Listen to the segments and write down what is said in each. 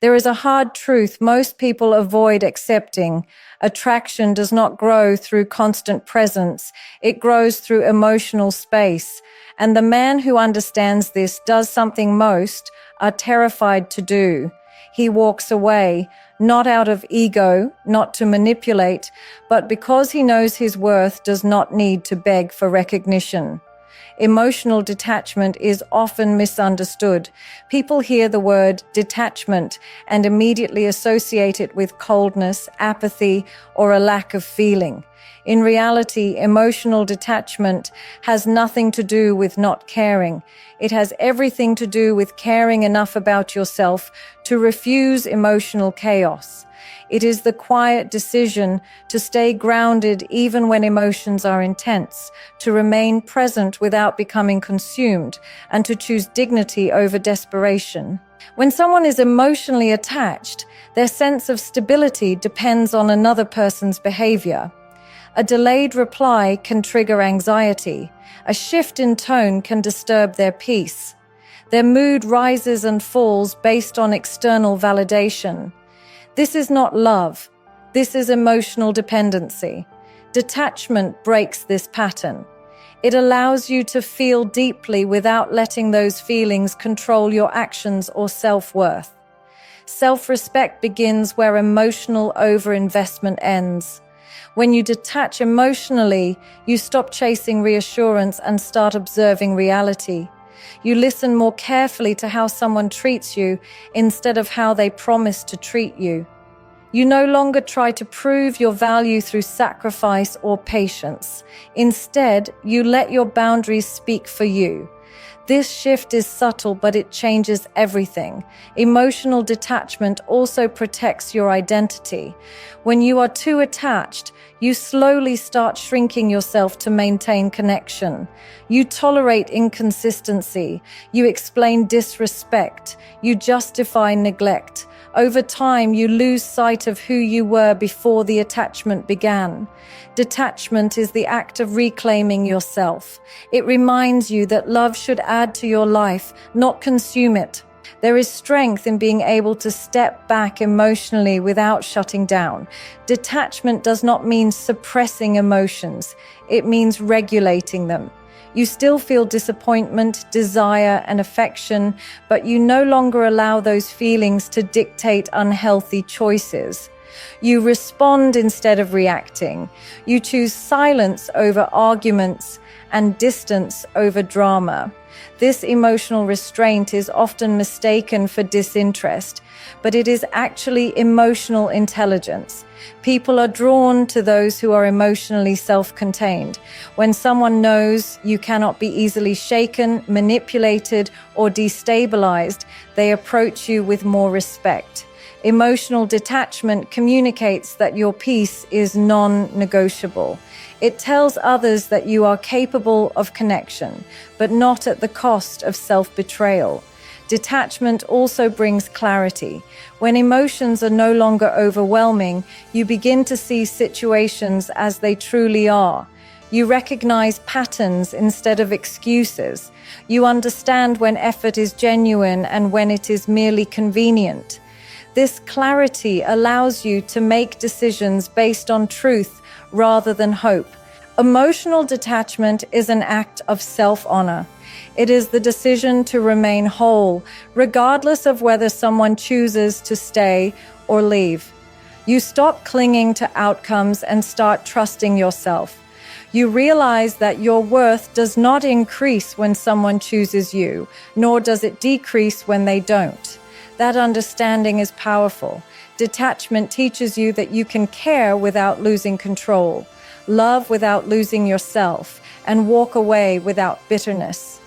There is a hard truth most people avoid accepting. Attraction does not grow through constant presence. It grows through emotional space. And the man who understands this does something most are terrified to do. He walks away, not out of ego, not to manipulate, but because he knows his worth does not need to beg for recognition. Emotional detachment is often misunderstood. People hear the word detachment and immediately associate it with coldness, apathy, or a lack of feeling. In reality, emotional detachment has nothing to do with not caring. It has everything to do with caring enough about yourself to refuse emotional chaos. It is the quiet decision to stay grounded even when emotions are intense, to remain present without becoming consumed, and to choose dignity over desperation. When someone is emotionally attached, their sense of stability depends on another person's behavior. A delayed reply can trigger anxiety. A shift in tone can disturb their peace. Their mood rises and falls based on external validation. This is not love. This is emotional dependency. Detachment breaks this pattern. It allows you to feel deeply without letting those feelings control your actions or self-worth. Self-respect begins where emotional overinvestment ends. When you detach emotionally, you stop chasing reassurance and start observing reality. You listen more carefully to how someone treats you instead of how they promise to treat you. You no longer try to prove your value through sacrifice or patience. Instead, you let your boundaries speak for you. This shift is subtle, but it changes everything. Emotional detachment also protects your identity. When you are too attached, you slowly start shrinking yourself to maintain connection. You tolerate inconsistency. You explain disrespect. You justify neglect. Over time, you lose sight of who you were before the attachment began. Detachment is the act of reclaiming yourself. It reminds you that love should add to your life, not consume it. There is strength in being able to step back emotionally without shutting down. Detachment does not mean suppressing emotions. It means regulating them. You still feel disappointment, desire, and affection, but you no longer allow those feelings to dictate unhealthy choices. You respond instead of reacting. You choose silence over arguments and distance over drama. This emotional restraint is often mistaken for disinterest, but it is actually emotional intelligence. People are drawn to those who are emotionally self-contained. When someone knows you cannot be easily shaken, manipulated, or destabilized, they approach you with more respect. Emotional detachment communicates that your peace is non-negotiable. It tells others that you are capable of connection, but not at the cost of self-betrayal. Detachment also brings clarity. When emotions are no longer overwhelming, you begin to see situations as they truly are. You recognize patterns instead of excuses. You understand when effort is genuine and when it is merely convenient. This clarity allows you to make decisions based on truth rather than hope. Emotional detachment is an act of self-honor. It is the decision to remain whole, regardless of whether someone chooses to stay or leave. You stop clinging to outcomes and start trusting yourself. You realize that your worth does not increase when someone chooses you, nor does it decrease when they don't. That understanding is powerful. Detachment teaches you that you can care without losing control, love without losing yourself, and walk away without bitterness.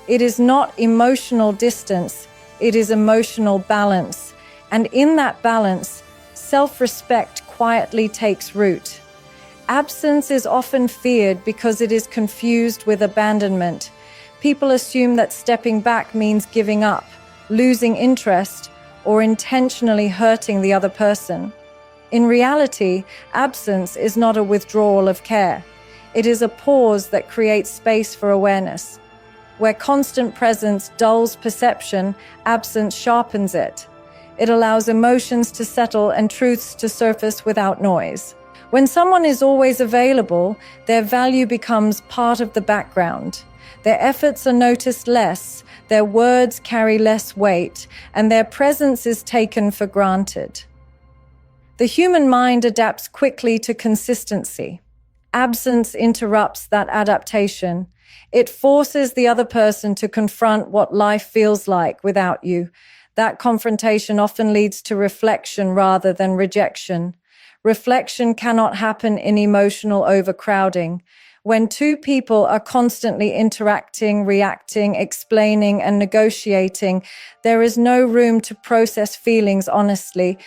It is not emotional distance, it is emotional balance. And in that balance, self-respect quietly takes root. Absence is often feared because it is confused with abandonment. People assume that stepping back means giving up, losing interest, or intentionally hurting the other person. In reality, absence is not a withdrawal of care. It is a pause that creates space for awareness. Where constant presence dulls perception, absence sharpens it. It allows emotions to settle and truths to surface without noise. When someone is always available, their value becomes part of the background. Their efforts are noticed less, their words carry less weight, and their presence is taken for granted. The human mind adapts quickly to consistency. Absence interrupts that adaptation. It forces the other person to confront what life feels like without you. That confrontation often leads to reflection rather than rejection. Reflection cannot happen in emotional overcrowding. When two people are constantly interacting, reacting, explaining, and negotiating, there is no room to process feelings honestly.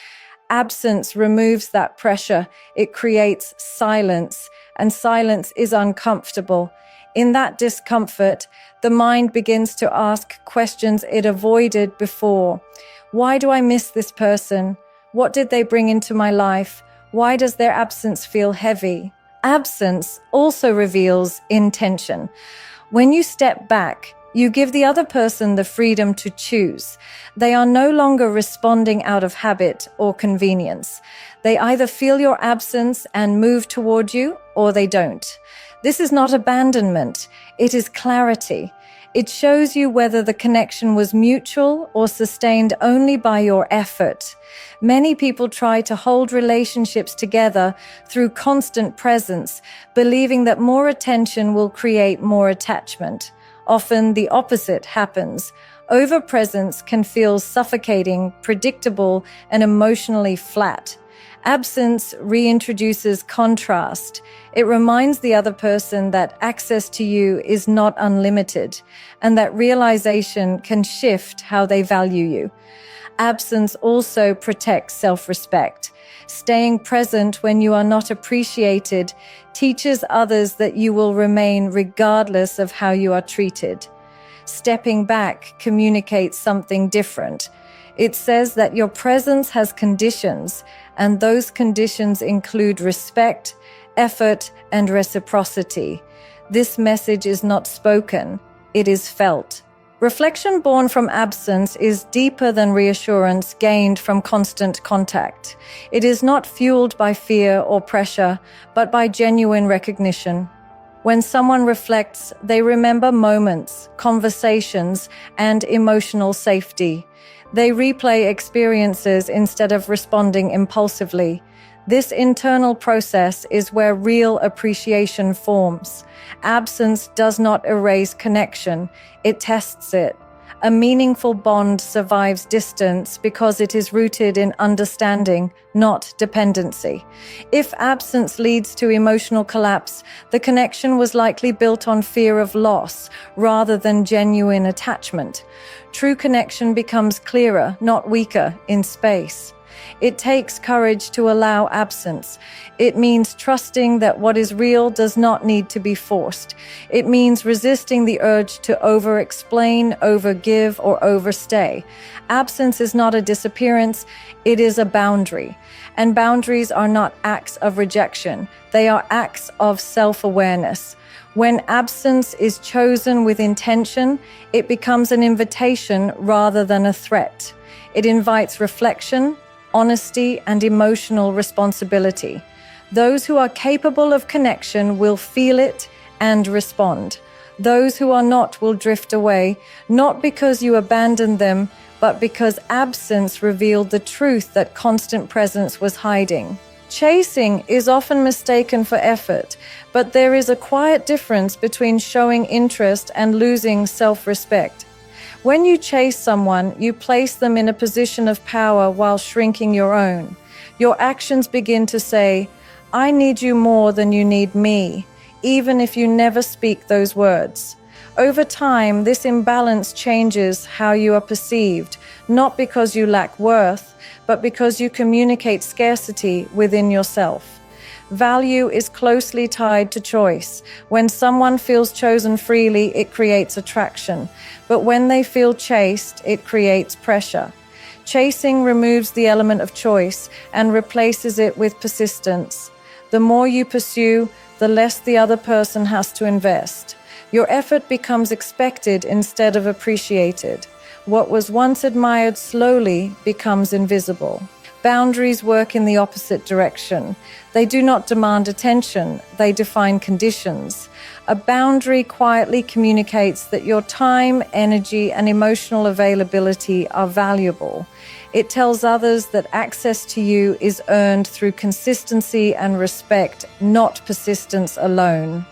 Absence removes that pressure. It creates silence, and silence is uncomfortable. In that discomfort, the mind begins to ask questions it avoided before. Why do I miss this person? What did they bring into my life? Why does their absence feel heavy? Absence also reveals intention. When you step back, you give the other person the freedom to choose. They are no longer responding out of habit or convenience. They either feel your absence and move toward you, or they don't. This is not abandonment, it is clarity. It shows you whether the connection was mutual or sustained only by your effort. Many people try to hold relationships together through constant presence, believing that more attention will create more attachment. Often the opposite happens. Overpresence can feel suffocating, predictable, and emotionally flat. Absence reintroduces contrast. It reminds the other person that access to you is not unlimited, and that realization can shift how they value you. Absence also protects self-respect. Staying present when you are not appreciated teaches others that you will remain regardless of how you are treated. Stepping back communicates something different. It says that your presence has conditions, and those conditions include respect, effort, and reciprocity. This message is not spoken, it is felt. Reflection born from absence is deeper than reassurance gained from constant contact. It is not fueled by fear or pressure, but by genuine recognition. When someone reflects, they remember moments, conversations, and emotional safety. They replay experiences instead of responding impulsively. This internal process is where real appreciation forms. Absence does not erase connection, it tests it. A meaningful bond survives distance because it is rooted in understanding, not dependency. If absence leads to emotional collapse, the connection was likely built on fear of loss rather than genuine attachment. True connection becomes clearer, not weaker, in space. It takes courage to allow absence. It means trusting that what is real does not need to be forced. It means resisting the urge to over-explain, over-give, or overstay. Absence is not a disappearance, it is a boundary. And boundaries are not acts of rejection. They are acts of self-awareness. When absence is chosen with intention, it becomes an invitation rather than a threat. It invites reflection, honesty, and emotional responsibility. Those who are capable of connection will feel it and respond. Those who are not will drift away, not because you abandoned them, but because absence revealed the truth that constant presence was hiding. Chasing is often mistaken for effort, but there is a quiet difference between showing interest and losing self-respect. When you chase someone, you place them in a position of power while shrinking your own. Your actions begin to say, "I need you more than you need me," even if you never speak those words. Over time, this imbalance changes how you are perceived, not because you lack worth, but because you communicate scarcity within yourself. Value is closely tied to choice. When someone feels chosen freely, it creates attraction. But when they feel chased, it creates pressure. Chasing removes the element of choice and replaces it with persistence. The more you pursue, the less the other person has to invest. Your effort becomes expected instead of appreciated. What was once admired slowly becomes invisible. Boundaries work in the opposite direction. They do not demand attention, they define conditions. A boundary quietly communicates that your time, energy, and emotional availability are valuable. It tells others that access to you is earned through consistency and respect, not persistence alone.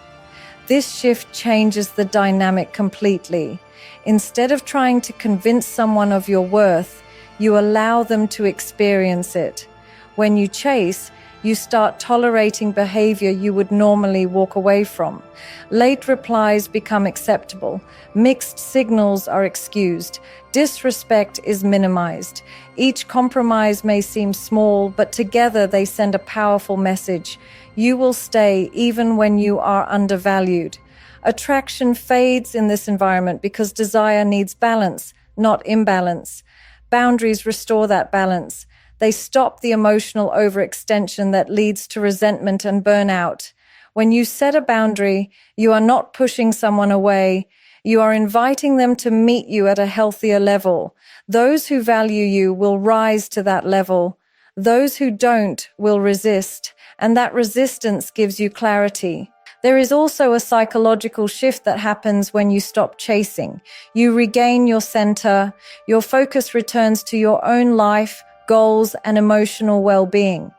This shift changes the dynamic completely. Instead of trying to convince someone of your worth, you allow them to experience it. When you chase, you start tolerating behavior you would normally walk away from. Late replies become acceptable. Mixed signals are excused. Disrespect is minimized. Each compromise may seem small, but together they send a powerful message. You will stay even when you are undervalued. Attraction fades in this environment because desire needs balance, not imbalance. Boundaries restore that balance. They stop the emotional overextension that leads to resentment and burnout. When you set a boundary, you are not pushing someone away. You are inviting them to meet you at a healthier level. Those who value you will rise to that level. Those who don't will resist, and that resistance gives you clarity. There is also a psychological shift that happens when you stop chasing. You regain your center. Your focus returns to your own life, goals, and emotional well-being.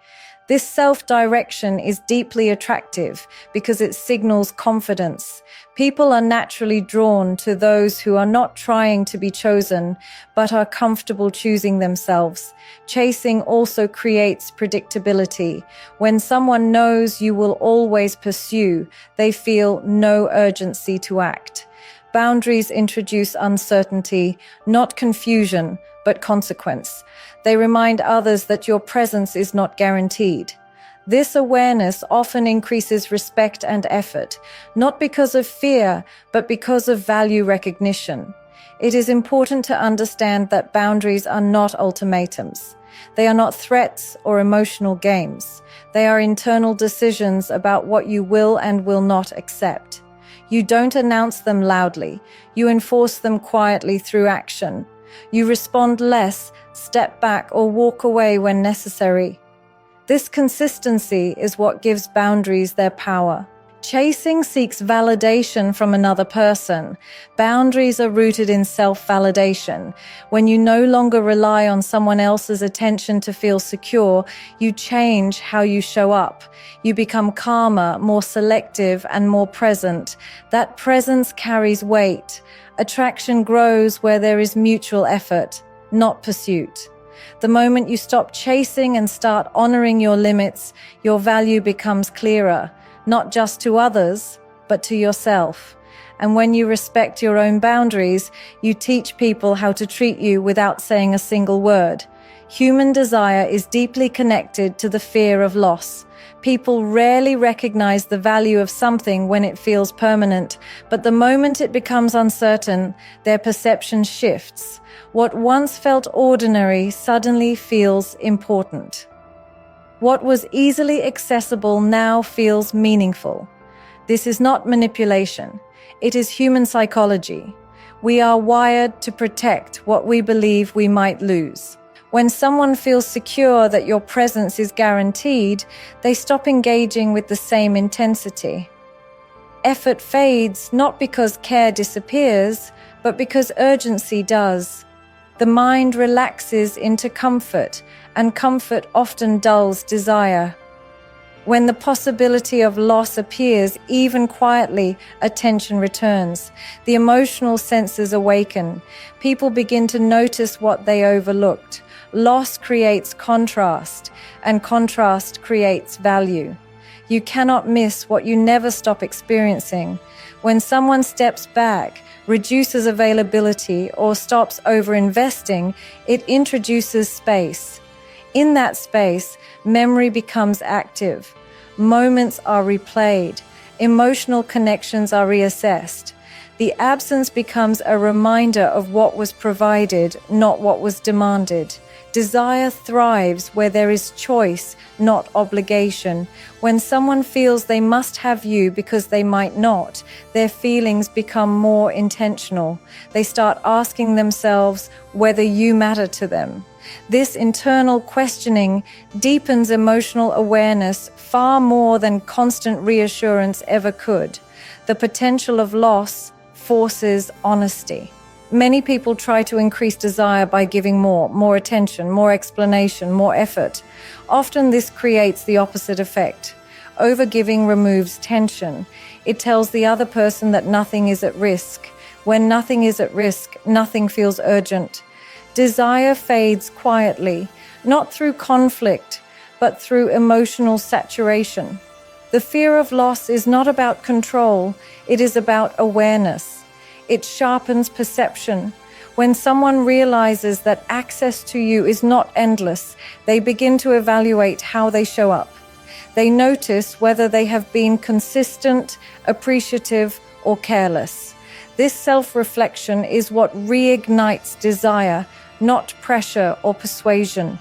This self-direction is deeply attractive because it signals confidence. People are naturally drawn to those who are not trying to be chosen, but are comfortable choosing themselves. Chasing also creates predictability. When someone knows you will always pursue, they feel no urgency to act. Boundaries introduce uncertainty, not confusion, but consequence. They remind others that your presence is not guaranteed. This awareness often increases respect and effort, not because of fear, but because of value recognition. It is important to understand that boundaries are not ultimatums. They are not threats or emotional games. They are internal decisions about what you will and will not accept. You don't announce them loudly. You enforce them quietly through action. You respond less, step back, or walk away when necessary. This consistency is what gives boundaries their power. Chasing seeks validation from another person. Boundaries are rooted in self-validation. When you no longer rely on someone else's attention to feel secure, you change how you show up. You become calmer, more selective, and more present. That presence carries weight. Attraction grows where there is mutual effort, not pursuit. The moment you stop chasing and start honoring your limits, your value becomes clearer, not just to others, but to yourself. And when you respect your own boundaries, you teach people how to treat you without saying a single word. Human desire is deeply connected to the fear of loss. People rarely recognize the value of something when it feels permanent, but the moment it becomes uncertain, their perception shifts. What once felt ordinary suddenly feels important. What was easily accessible now feels meaningful. This is not manipulation. It is human psychology. We are wired to protect what we believe we might lose. When someone feels secure that your presence is guaranteed, they stop engaging with the same intensity. Effort fades not because care disappears, but because urgency does. The mind relaxes into comfort, and comfort often dulls desire. When the possibility of loss appears, even quietly, attention returns. The emotional senses awaken. People begin to notice what they overlooked. Loss creates contrast, and contrast creates value. You cannot miss what you never stop experiencing. When someone steps back, reduces availability, or stops over-investing, it introduces space. In that space, memory becomes active. Moments are replayed. Emotional connections are reassessed. The absence becomes a reminder of what was provided, not what was demanded. Desire thrives where there is choice, not obligation. When someone feels they must have you because they might not, their feelings become more intentional. They start asking themselves whether you matter to them. This internal questioning deepens emotional awareness far more than constant reassurance ever could. The potential of loss forces honesty. Many people try to increase desire by giving more attention, more explanation, more effort. Often this creates the opposite effect. Overgiving removes tension. It tells the other person that nothing is at risk. When nothing is at risk, nothing feels urgent. Desire fades quietly, not through conflict, but through emotional saturation. The fear of loss is not about control, it is about awareness. It sharpens perception. When someone realizes that access to you is not endless, they begin to evaluate how they show up. They notice whether they have been consistent, appreciative, or careless. This self-reflection is what reignites desire, not pressure or persuasion.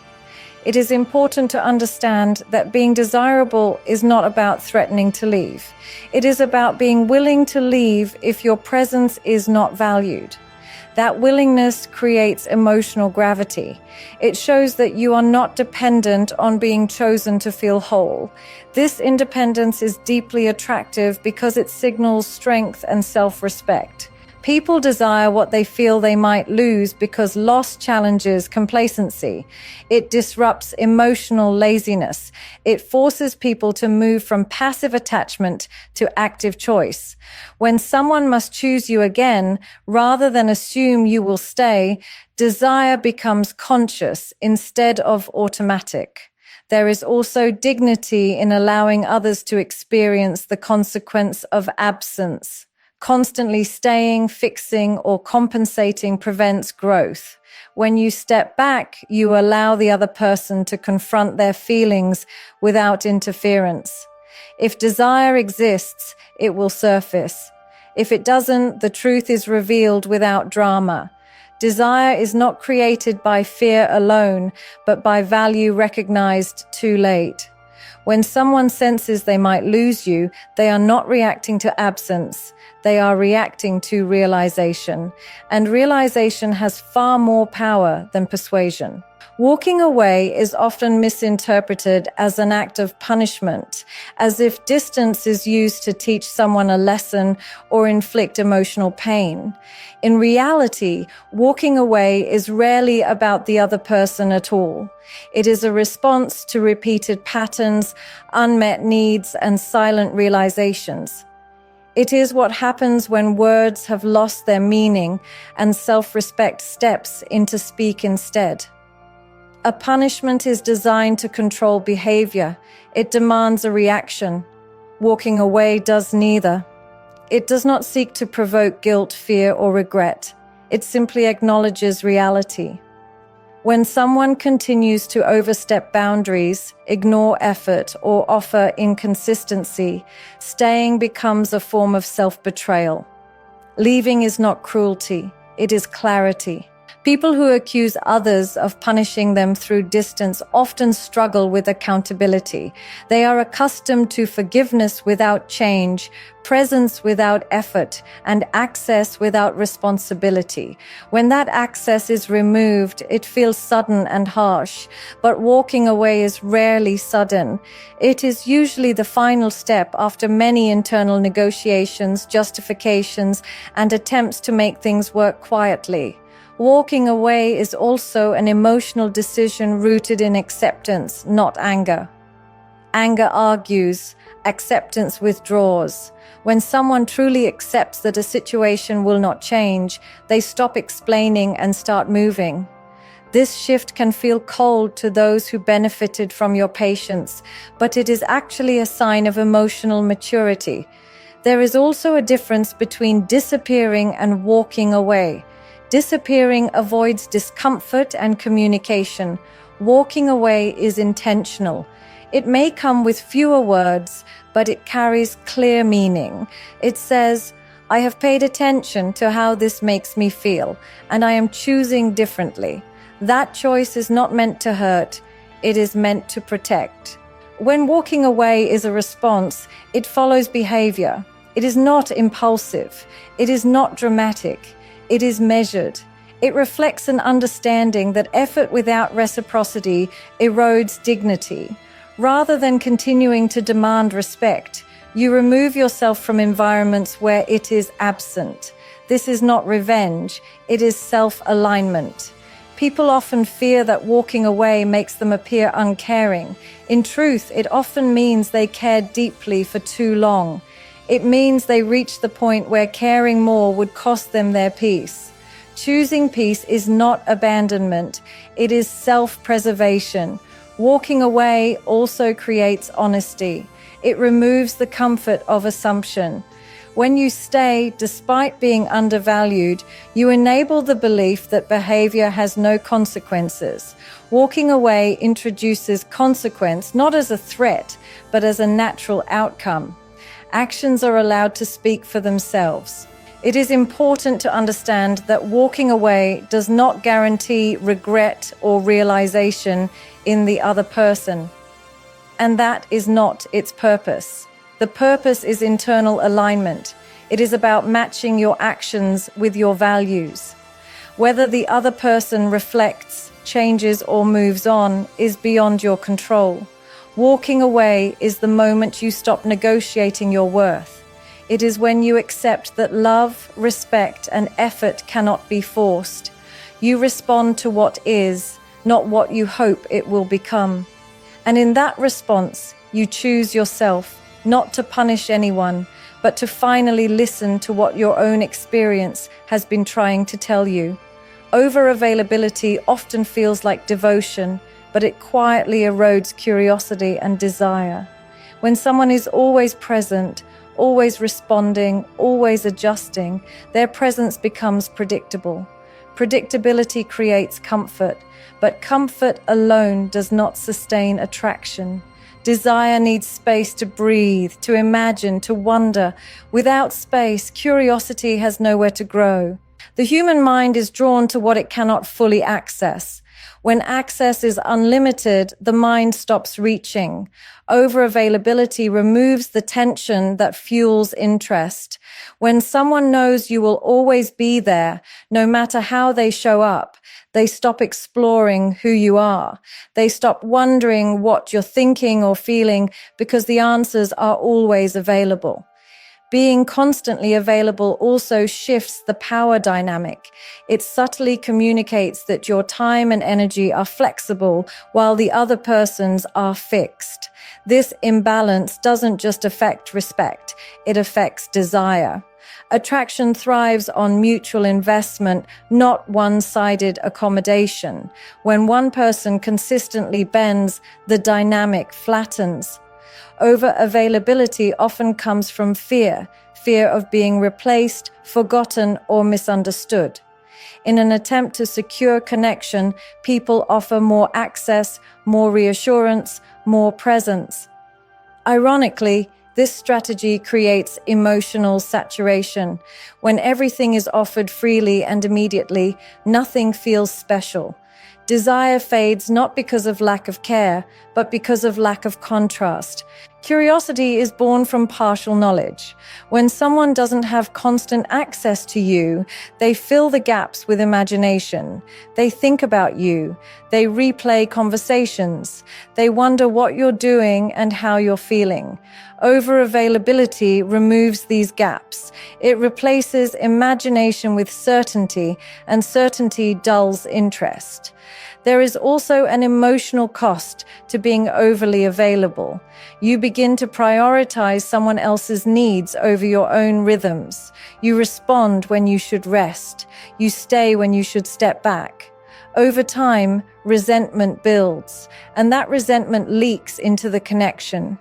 It is important to understand that being desirable is not about threatening to leave. It is about being willing to leave if your presence is not valued. That willingness creates emotional gravity. It shows that you are not dependent on being chosen to feel whole. This independence is deeply attractive because it signals strength and self-respect. People desire what they feel they might lose because loss challenges complacency. It disrupts emotional laziness. It forces people to move from passive attachment to active choice. When someone must choose you again, rather than assume you will stay, desire becomes conscious instead of automatic. There is also dignity in allowing others to experience the consequence of absence. Constantly staying, fixing, or compensating prevents growth. When you step back, you allow the other person to confront their feelings without interference. If desire exists, it will surface. If it doesn't, the truth is revealed without drama. Desire is not created by fear alone, but by value recognized too late. When someone senses they might lose you, they are not reacting to absence. They are reacting to realization. And realization has far more power than persuasion. Walking away is often misinterpreted as an act of punishment, as if distance is used to teach someone a lesson or inflict emotional pain. In reality, walking away is rarely about the other person at all. It is a response to repeated patterns, unmet needs, and silent realizations. It is what happens when words have lost their meaning and self-respect steps in to speak instead. A punishment is designed to control behavior. It demands a reaction. Walking away does neither. It does not seek to provoke guilt, fear, or regret. It simply acknowledges reality. When someone continues to overstep boundaries, ignore effort, or offer inconsistency, staying becomes a form of self-betrayal. Leaving is not cruelty, it is clarity. People who accuse others of punishing them through distance often struggle with accountability. They are accustomed to forgiveness without change, presence without effort, and access without responsibility. When that access is removed, it feels sudden and harsh. But walking away is rarely sudden. It is usually the final step after many internal negotiations, justifications, and attempts to make things work quietly. Walking away is also an emotional decision rooted in acceptance, not anger. Anger argues, acceptance withdraws. When someone truly accepts that a situation will not change, they stop explaining and start moving. This shift can feel cold to those who benefited from your patience, but it is actually a sign of emotional maturity. There is also a difference between disappearing and walking away. Disappearing avoids discomfort and communication. Walking away is intentional. It may come with fewer words, but it carries clear meaning. It says, I have paid attention to how this makes me feel, and I am choosing differently. That choice is not meant to hurt, it is meant to protect. When walking away is a response, it follows behavior. It is not impulsive. It is not dramatic. It is measured. It reflects an understanding that effort without reciprocity erodes dignity. Rather than continuing to demand respect, you remove yourself from environments where it is absent. This is not revenge, it is self-alignment. People often fear that walking away makes them appear uncaring. In truth, it often means they cared deeply for too long. It means they reached the point where caring more would cost them their peace. Choosing peace is not abandonment, it is self-preservation. Walking away also creates honesty. It removes the comfort of assumption. When you stay, despite being undervalued, you enable the belief that behavior has no consequences. Walking away introduces consequence not as a threat, but as a natural outcome. Actions are allowed to speak for themselves. It is important to understand that walking away does not guarantee regret or realization in the other person. And that is not its purpose. The purpose is internal alignment. It is about matching your actions with your values. Whether the other person reflects, changes, or moves on is beyond your control. Walking away is the moment you stop negotiating your worth. It is when you accept that love, respect, and effort cannot be forced. You respond to what is, not what you hope it will become. And in that response, you choose yourself, not to punish anyone, but to finally listen to what your own experience has been trying to tell you. Over-availability often feels like devotion, but it quietly erodes curiosity and desire. When someone is always present, always responding, always adjusting, their presence becomes predictable. Predictability creates comfort, but comfort alone does not sustain attraction. Desire needs space to breathe, to imagine, to wonder. Without space, curiosity has nowhere to grow. The human mind is drawn to what it cannot fully access. When access is unlimited, the mind stops reaching. Over-availability removes the tension that fuels interest. When someone knows you will always be there, no matter how they show up, they stop exploring who you are. They stop wondering what you're thinking or feeling because the answers are always available. Being constantly available also shifts the power dynamic. It subtly communicates that your time and energy are flexible while the other person's are fixed. This imbalance doesn't just affect respect, it affects desire. Attraction thrives on mutual investment, not one-sided accommodation. When one person consistently bends, the dynamic flattens. Over-availability often comes from fear of being replaced, forgotten, or misunderstood. In an attempt to secure connection, people offer more access, more reassurance, more presence. Ironically, this strategy creates emotional saturation. When everything is offered freely and immediately, nothing feels special. Desire fades not because of lack of care, but because of lack of contrast. Curiosity is born from partial knowledge. When someone doesn't have constant access to you, they fill the gaps with imagination. They think about you. They replay conversations. They wonder what you're doing and how you're feeling. Over-availability removes these gaps. It replaces imagination with certainty, and certainty dulls interest. There is also an emotional cost to being overly available. You begin to prioritize someone else's needs over your own rhythms. You respond when you should rest. You stay when you should step back. Over time, resentment builds, and that resentment leaks into the connection.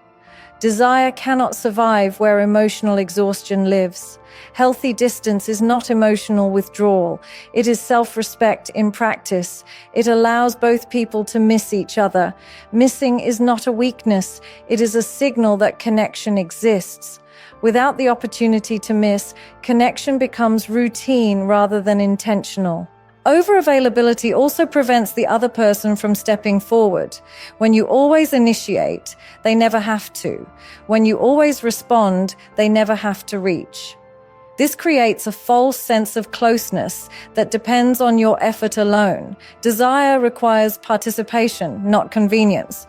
Desire cannot survive where emotional exhaustion lives. Healthy distance is not emotional withdrawal. It is self-respect in practice. It allows both people to miss each other. Missing is not a weakness. It is a signal that connection exists. Without the opportunity to miss, connection becomes routine rather than intentional. Overavailability also prevents the other person from stepping forward. When you always initiate, they never have to. When you always respond, they never have to reach. This creates a false sense of closeness that depends on your effort alone. Desire requires participation, not convenience.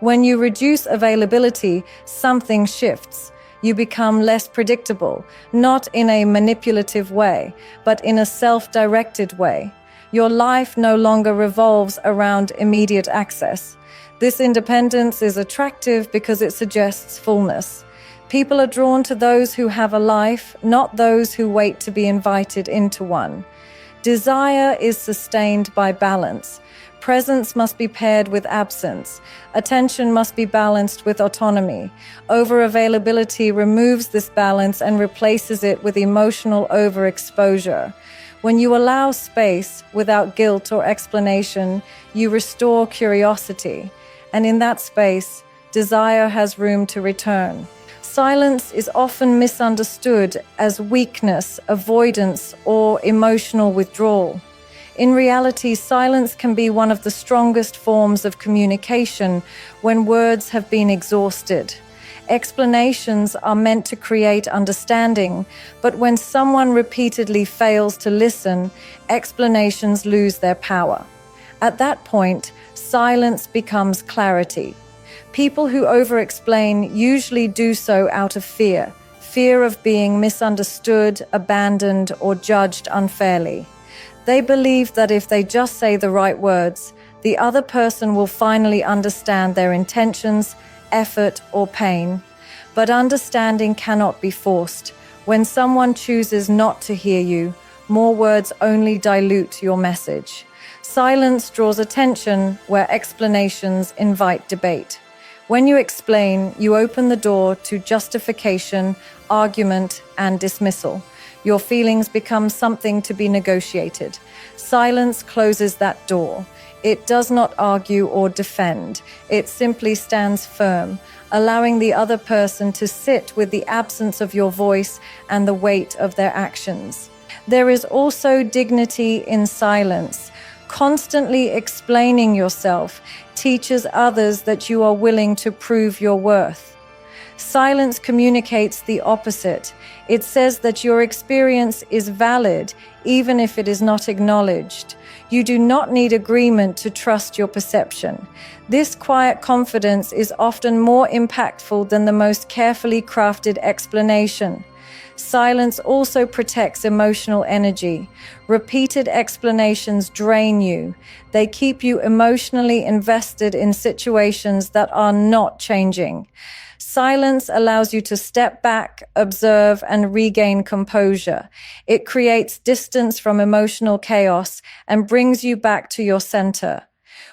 When you reduce availability, something shifts. You become less predictable, not in a manipulative way, but in a self-directed way. Your life no longer revolves around immediate access. This independence is attractive because it suggests fullness. People are drawn to those who have a life, not those who wait to be invited into one. Desire is sustained by balance. Presence must be paired with absence. Attention must be balanced with autonomy. Overavailability removes this balance and replaces it with emotional overexposure. When you allow space without guilt or explanation, you restore curiosity. And in that space, desire has room to return. Silence is often misunderstood as weakness, avoidance, or emotional withdrawal. In reality, silence can be one of the strongest forms of communication when words have been exhausted. Explanations are meant to create understanding, but when someone repeatedly fails to listen, explanations lose their power. At that point, silence becomes clarity. People who over-explain usually do so out of fear of being misunderstood, abandoned, or judged unfairly. They believe that if they just say the right words, the other person will finally understand their intentions, effort, or pain. But understanding cannot be forced. When someone chooses not to hear you, more words only dilute your message. Silence draws attention where explanations invite debate. When you explain, you open the door to justification, argument, and dismissal. Your feelings become something to be negotiated. Silence closes that door. It does not argue or defend. It simply stands firm, allowing the other person to sit with the absence of your voice and the weight of their actions. There is also dignity in silence. Constantly explaining yourself teaches others that you are willing to prove your worth. Silence communicates the opposite. It says that your experience is valid, even if it is not acknowledged. You do not need agreement to trust your perception. This quiet confidence is often more impactful than the most carefully crafted explanation. Silence also protects emotional energy. Repeated explanations drain you. They keep you emotionally invested in situations that are not changing. Silence allows you to step back, observe, and regain composure. It creates distance from emotional chaos and brings you back to your center.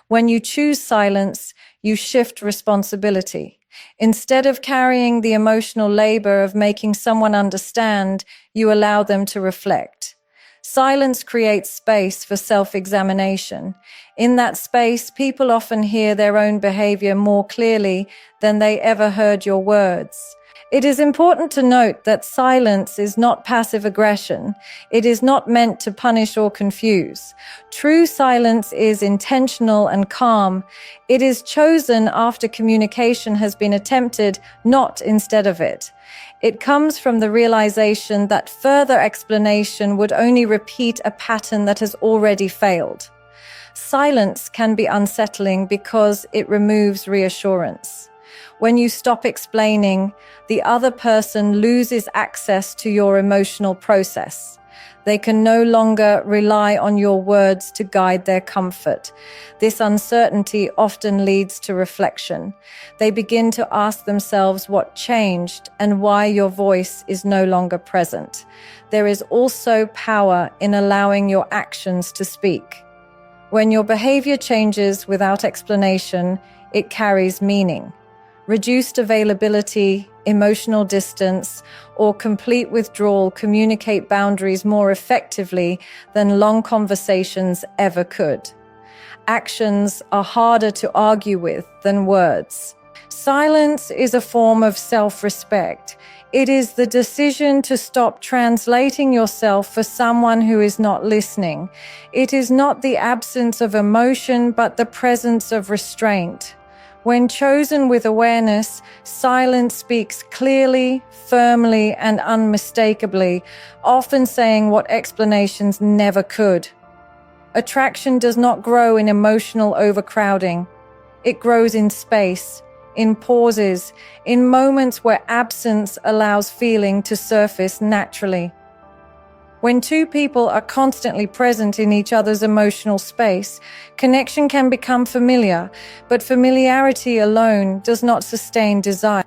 When you choose silence, you shift responsibility. Instead of carrying the emotional labor of making someone understand, you allow them to reflect. Silence creates space for self-examination. In that space, people often hear their own behavior more clearly than they ever heard your words. It is important to note that silence is not passive aggression. It is not meant to punish or confuse. True silence is intentional and calm. It is chosen after communication has been attempted, not instead of it. It comes from the realization that further explanation would only repeat a pattern that has already failed. Silence can be unsettling because it removes reassurance. When you stop explaining, the other person loses access to your emotional process. They can no longer rely on your words to guide their comfort. This uncertainty often leads to reflection. They begin to ask themselves what changed and why your voice is no longer present. There is also power in allowing your actions to speak. When your behavior changes without explanation, it carries meaning. Reduced availability, emotional distance, or complete withdrawal communicate boundaries more effectively than long conversations ever could. Actions are harder to argue with than words. Silence is a form of self-respect. It is the decision to stop translating yourself for someone who is not listening. It is not the absence of emotion, but the presence of restraint. When chosen with awareness, silence speaks clearly, firmly, and unmistakably, often saying what explanations never could. Attraction does not grow in emotional overcrowding. It grows in space, in pauses, in moments where absence allows feeling to surface naturally. When two people are constantly present in each other's emotional space, connection can become familiar, but familiarity alone does not sustain desire.